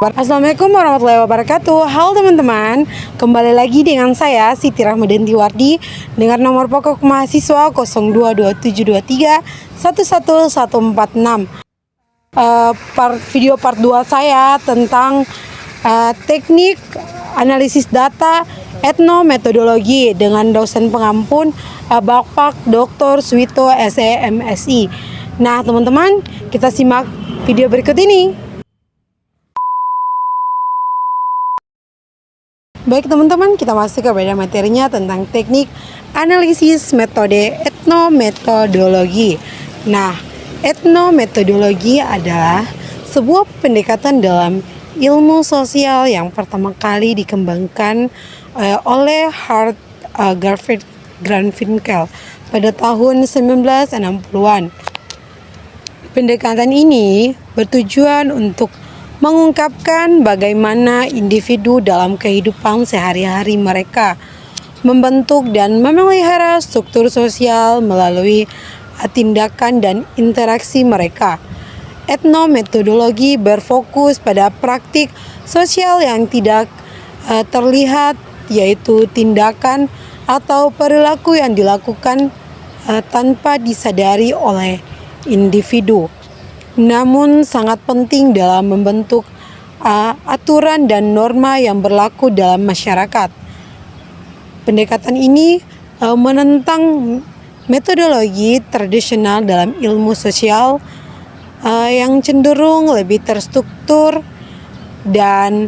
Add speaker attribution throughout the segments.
Speaker 1: Assalamualaikum warahmatullahi wabarakatuh. Halo teman-teman, kembali lagi dengan saya Siti Rahmadanti Wardi dengan nomor pokok mahasiswa 022723 11146. Video part 2 saya tentang teknik analisis data etnometodologi dengan dosen pengampun Bapak Dr. Suwito SEMSI. Nah teman-teman, kita simak video berikut ini. Baik teman-teman, kita masuk kepada materinya tentang teknik analisis metode etnometodologi. Nah, etnometodologi adalah sebuah pendekatan dalam ilmu sosial yang pertama kali dikembangkan oleh Garfield Granville pada tahun 1960-an. Pendekatan ini bertujuan untuk mengungkapkan bagaimana individu dalam kehidupan sehari-hari mereka membentuk dan memelihara struktur sosial melalui tindakan dan interaksi mereka. Etnometodologi berfokus pada praktik sosial yang tidak terlihat, yaitu tindakan atau perilaku yang dilakukan tanpa disadari oleh individu, namun sangat penting dalam membentuk aturan dan norma yang berlaku dalam masyarakat. Pendekatan ini menentang metodologi tradisional dalam ilmu sosial yang cenderung lebih terstruktur dan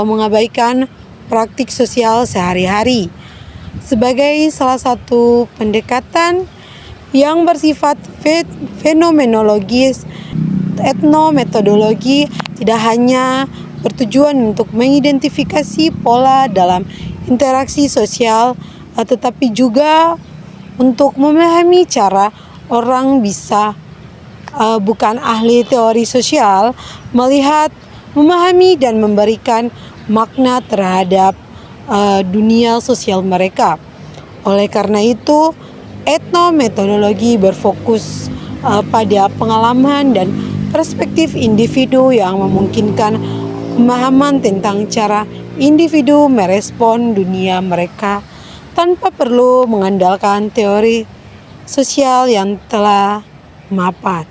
Speaker 1: mengabaikan praktik sosial sehari-hari. Sebagai salah satu pendekatan yang bersifat fenomenologis, etnometodologi tidak hanya bertujuan untuk mengidentifikasi pola dalam interaksi sosial, tetapi juga untuk memahami cara orang bisa bukan ahli teori sosial melihat, memahami dan memberikan makna terhadap dunia sosial mereka. Oleh karena itu, etnometodologi berfokus pada pengalaman dan perspektif individu yang memungkinkan pemahaman tentang cara individu merespon dunia mereka tanpa perlu mengandalkan teori sosial yang telah mapan.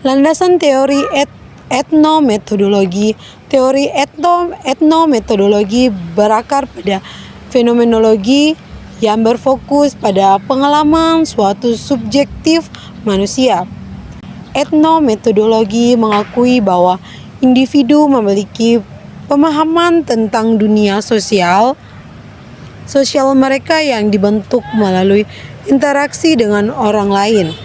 Speaker 1: Landasan teori etnometodologi. Teori etnometodologi berakar pada fenomenologi yang berfokus pada pengalaman suatu subjektif manusia. Etnometodologi mengakui bahwa individu memiliki pemahaman tentang dunia sosial mereka yang dibentuk melalui interaksi dengan orang lain,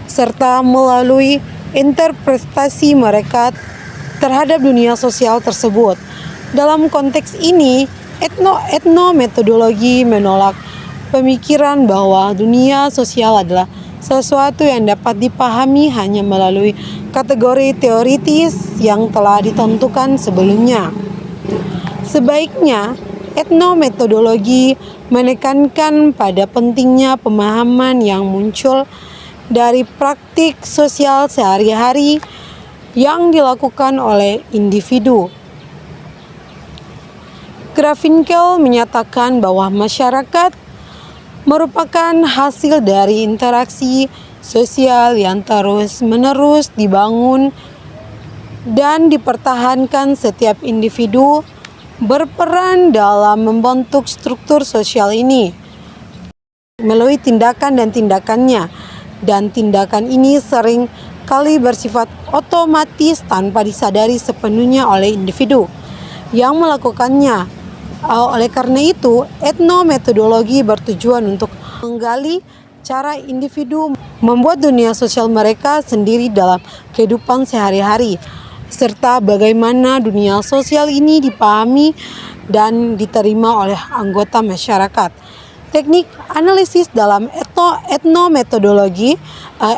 Speaker 1: serta melalui interpretasi mereka terhadap dunia sosial tersebut. Dalam konteks ini, etnometodologi menolak pemikiran bahwa dunia sosial adalah sesuatu yang dapat dipahami hanya melalui kategori teoritis yang telah ditentukan sebelumnya. Sebaiknya, etnometodologi menekankan pada pentingnya pemahaman yang muncul dari praktik sosial sehari-hari yang dilakukan oleh individu. Granville menyatakan bahwa masyarakat merupakan hasil dari interaksi sosial yang terus-menerus dibangun dan dipertahankan. Setiap individu berperan dalam membentuk struktur sosial ini melalui tindakan dan tindakannya, dan tindakan ini sering kali bersifat otomatis tanpa disadari sepenuhnya oleh individu yang melakukannya. Oleh karena itu, etnometodologi bertujuan untuk menggali cara individu membuat dunia sosial mereka sendiri dalam kehidupan sehari-hari, serta bagaimana dunia sosial ini dipahami dan diterima oleh anggota masyarakat. Teknik analisis dalam etnometodologi.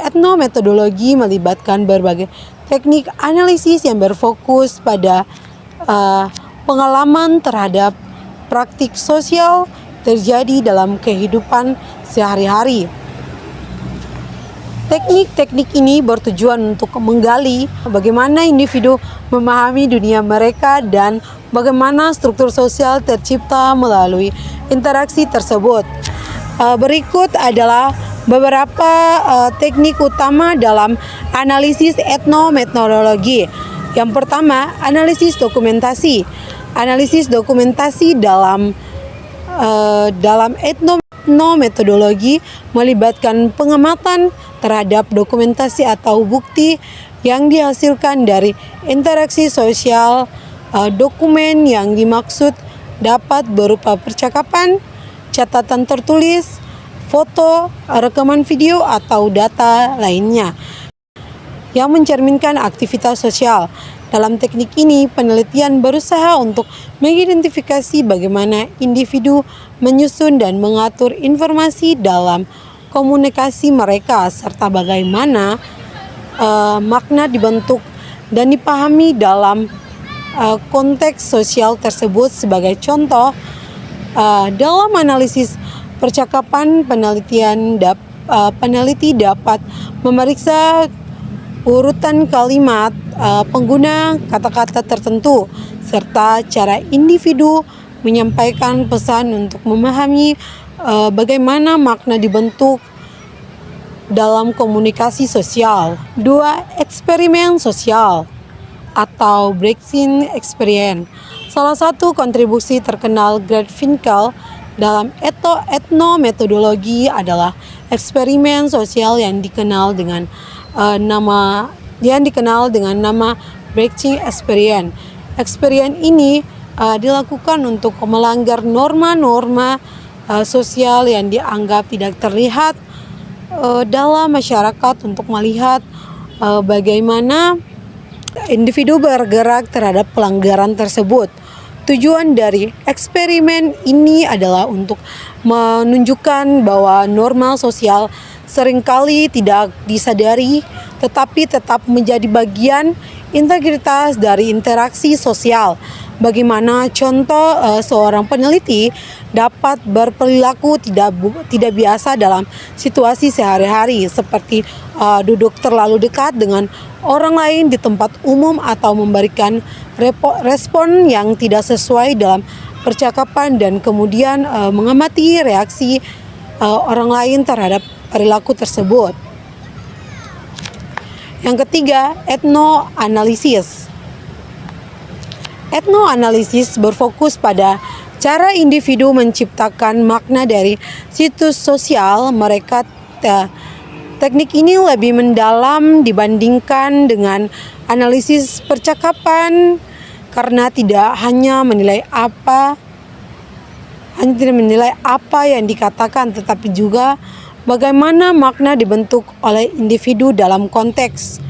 Speaker 1: Etnometodologi melibatkan berbagai teknik analisis yang berfokus pada pengalaman terhadap praktik sosial terjadi dalam kehidupan sehari-hari. Teknik-teknik ini bertujuan untuk menggali bagaimana individu memahami dunia mereka dan bagaimana struktur sosial tercipta melalui interaksi tersebut. Berikut adalah beberapa teknik utama dalam analisis etnometodologi. Yang pertama, analisis dokumentasi. Analisis dokumentasi dalam etnometodologi melibatkan pengamatan terhadap dokumentasi atau bukti yang dihasilkan dari interaksi sosial. Dokumen yang dimaksud dapat berupa percakapan, catatan tertulis, foto, rekaman video, atau data lainnya yang mencerminkan aktivitas sosial. Dalam teknik ini, penelitian berusaha untuk mengidentifikasi bagaimana individu menyusun dan mengatur informasi dalam komunikasi mereka, serta bagaimana makna dibentuk dan dipahami dalam konteks sosial tersebut. Sebagai contoh, dalam analisis percakapan, peneliti dapat memeriksa urutan kalimat, pengguna kata-kata tertentu, serta cara individu menyampaikan pesan untuk memahami bagaimana makna dibentuk dalam komunikasi sosial. 2. Eksperimen sosial atau breaking experience. Salah satu kontribusi terkenal Gerd Finkel dalam etnometodologi adalah eksperimen sosial yang dikenal dengan nama breaking experience. Experience ini dilakukan untuk melanggar norma-norma sosial yang dianggap tidak terlihat dalam masyarakat, untuk melihat bagaimana individu bergerak terhadap pelanggaran tersebut. Tujuan dari eksperimen ini adalah untuk menunjukkan bahwa norma sosial seringkali tidak disadari, tetapi tetap menjadi bagian integritas dari interaksi sosial. Bagaimana contoh seorang peneliti dapat berperilaku tidak biasa dalam situasi sehari-hari, seperti duduk terlalu dekat dengan orang lain di tempat umum atau memberikan respon yang tidak sesuai dalam percakapan, dan kemudian mengamati reaksi orang lain terhadap perilaku tersebut. Yang ketiga, etnoanalisis. Etnoanalisis berfokus pada cara individu menciptakan makna dari situs sosial mereka. Teknik ini lebih mendalam dibandingkan dengan analisis percakapan, karena tidak hanya menilai apa yang dikatakan, tetapi juga bagaimana makna dibentuk oleh individu dalam konteks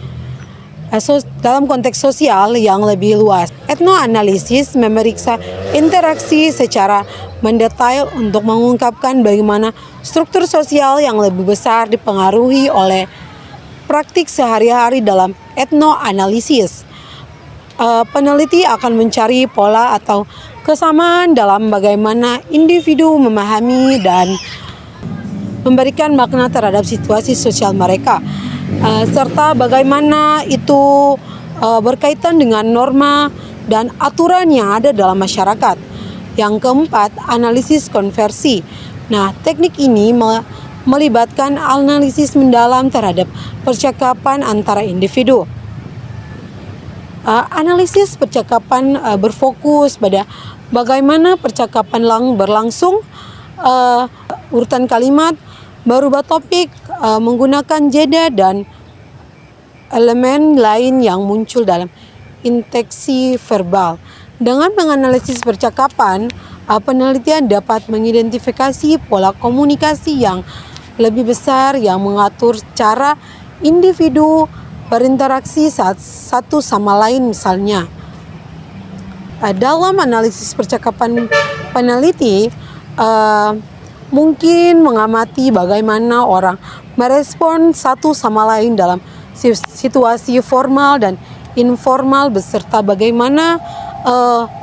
Speaker 1: sosial yang lebih luas. Etnoanalisis memeriksa interaksi secara mendetail untuk mengungkapkan bagaimana struktur sosial yang lebih besar dipengaruhi oleh praktik sehari-hari. Dalam etnoanalisis, peneliti akan mencari pola atau kesamaan dalam bagaimana individu memahami dan memberikan makna terhadap situasi sosial mereka, serta bagaimana itu berkaitan dengan norma dan aturan yang ada dalam masyarakat. Yang keempat, analisis konversi. Nah, teknik ini melibatkan analisis mendalam terhadap percakapan antara individu. Analisis percakapan berfokus pada bagaimana percakapan berlangsung, urutan kalimat, berubah topik, menggunakan jeda, dan elemen lain yang muncul dalam interaksi verbal. Dengan menganalisis percakapan, penelitian dapat mengidentifikasi pola komunikasi yang lebih besar yang mengatur cara individu berinteraksi satu sama lain. Misalnya, dalam analisis percakapan, peneliti mungkin mengamati bagaimana orang merespon satu sama lain dalam situasi formal dan informal, beserta bagaimana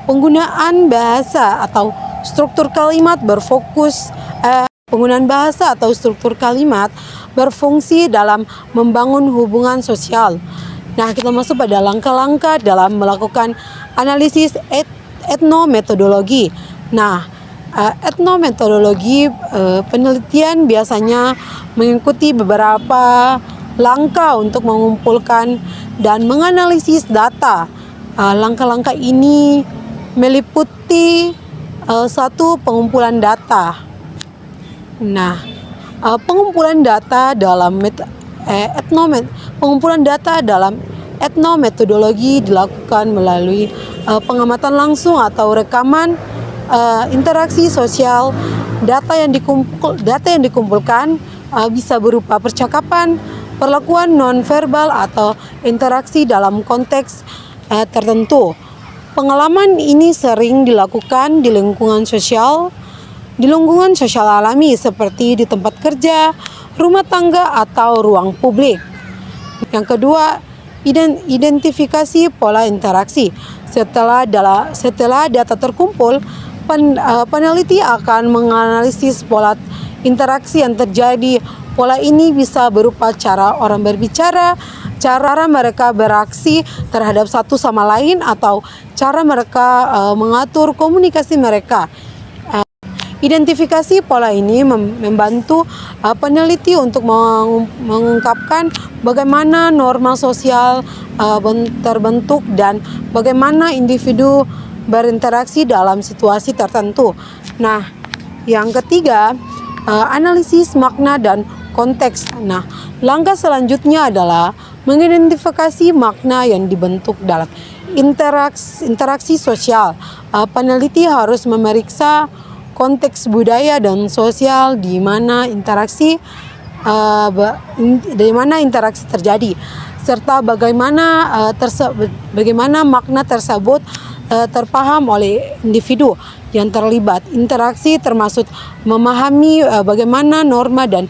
Speaker 1: penggunaan bahasa atau struktur kalimat berfokus penggunaan bahasa atau struktur kalimat berfungsi dalam membangun hubungan sosial. Nah, kita masuk pada langkah-langkah dalam melakukan analisis etnometodologi. Nah, etnometodologi penelitian biasanya mengikuti beberapa langkah untuk mengumpulkan dan menganalisis data. Langkah-langkah ini meliputi satu, pengumpulan data. Nah, pengumpulan data dalam etnometodologi dilakukan melalui pengamatan langsung atau rekaman interaksi sosial. Data yang dikumpulkan bisa berupa percakapan, perlakuan nonverbal atau interaksi dalam konteks tertentu. Pengalaman ini sering dilakukan di lingkungan sosial alami seperti di tempat kerja, rumah tangga, atau ruang publik. Yang kedua, identifikasi pola interaksi. Setelah data terkumpul, peneliti akan menganalisis pola interaksi yang terjadi. Pola ini bisa berupa cara orang berbicara, cara mereka beraksi terhadap satu sama lain, atau cara mereka mengatur komunikasi mereka. Identifikasi pola ini membantu peneliti untuk mengungkapkan bagaimana norma sosial terbentuk dan bagaimana individu berinteraksi dalam situasi tertentu. Nah, yang ketiga, analisis makna dan konteks. Nah, langkah selanjutnya adalah mengidentifikasi makna yang dibentuk dalam interaksi sosial. Peneliti harus memeriksa konteks budaya dan sosial di mana interaksi terjadi, serta bagaimana makna tersebut terpaham oleh individu yang terlibat. Interaksi termasuk memahami bagaimana norma dan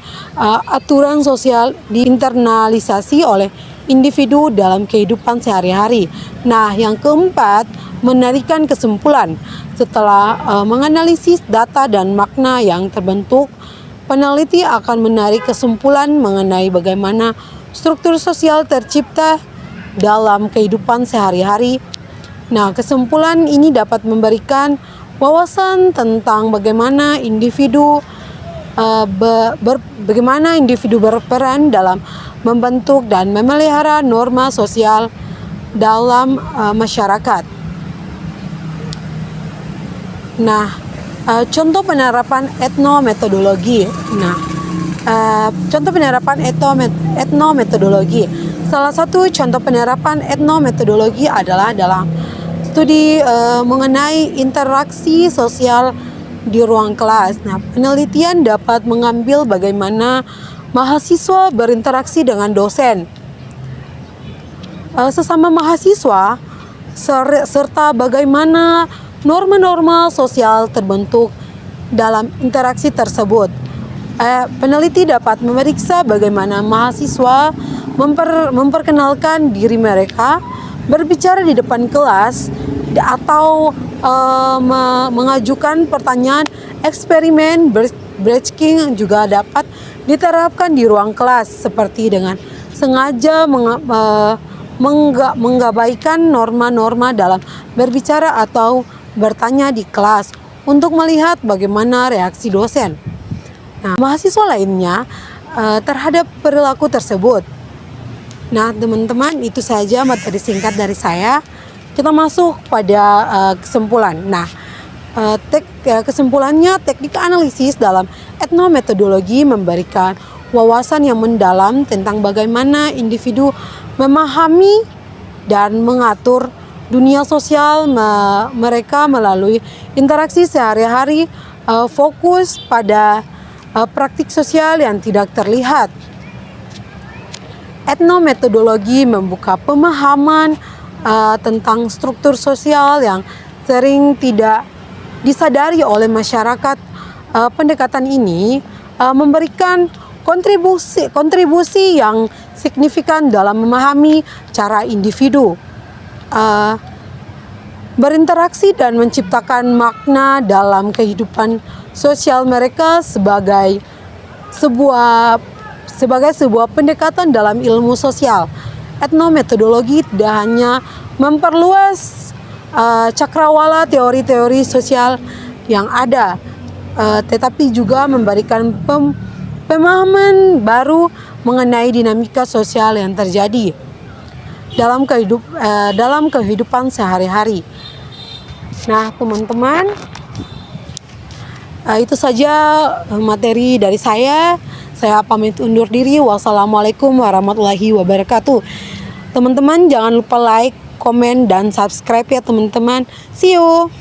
Speaker 1: aturan sosial diinternalisasi oleh individu dalam kehidupan sehari-hari. Nah, yang keempat, menarikan kesimpulan. Setelah menganalisis data dan makna yang terbentuk, peneliti akan menarik kesimpulan mengenai bagaimana struktur sosial tercipta dalam kehidupan sehari-hari. Nah, kesimpulan ini dapat memberikan wawasan tentang bagaimana individu berperan dalam membentuk dan memelihara norma sosial dalam masyarakat. Nah, contoh penerapan etnometodologi. Nah, contoh penerapan etnometodologi. Salah satu contoh penerapan etnometodologi adalah dalam studi mengenai interaksi sosial di ruang kelas. Nah, penelitian dapat mengambil bagaimana mahasiswa berinteraksi dengan dosen, sesama mahasiswa, serta bagaimana norma-norma sosial terbentuk dalam interaksi tersebut. Peneliti dapat memeriksa bagaimana mahasiswa memperkenalkan diri mereka, berbicara di depan kelas, atau mengajukan pertanyaan. Eksperimen breaking juga dapat diterapkan di ruang kelas, seperti dengan sengaja menggabaikan norma-norma dalam berbicara atau bertanya di kelas untuk melihat bagaimana reaksi dosen. Nah, mahasiswa lainnya terhadap perilaku tersebut. Nah, teman-teman, itu saja materi singkat dari saya. Kita masuk pada kesimpulan. Nah, kesimpulannya, teknik analisis dalam etnometodologi memberikan wawasan yang mendalam tentang bagaimana individu memahami dan mengatur dunia sosial mereka melalui interaksi sehari-hari, fokus pada praktik sosial yang tidak terlihat. Etnometodologi membuka pemahaman tentang struktur sosial yang sering tidak disadari oleh masyarakat. Pendekatan ini memberikan kontribusi yang signifikan dalam memahami cara individu berinteraksi dan menciptakan makna dalam kehidupan sosial mereka sebagai sebuah pendekatan dalam ilmu sosial. Etnometodologi tidak hanya memperluas cakrawala teori-teori sosial yang ada, tetapi juga memberikan pemahaman baru mengenai dinamika sosial yang terjadi dalam kehidupan sehari-hari. Nah, teman-teman, itu saja materi dari saya. Saya pamit undur diri. Wassalamualaikum warahmatullahi wabarakatuh. Teman-teman jangan lupa like, komen, dan subscribe ya teman-teman. See you.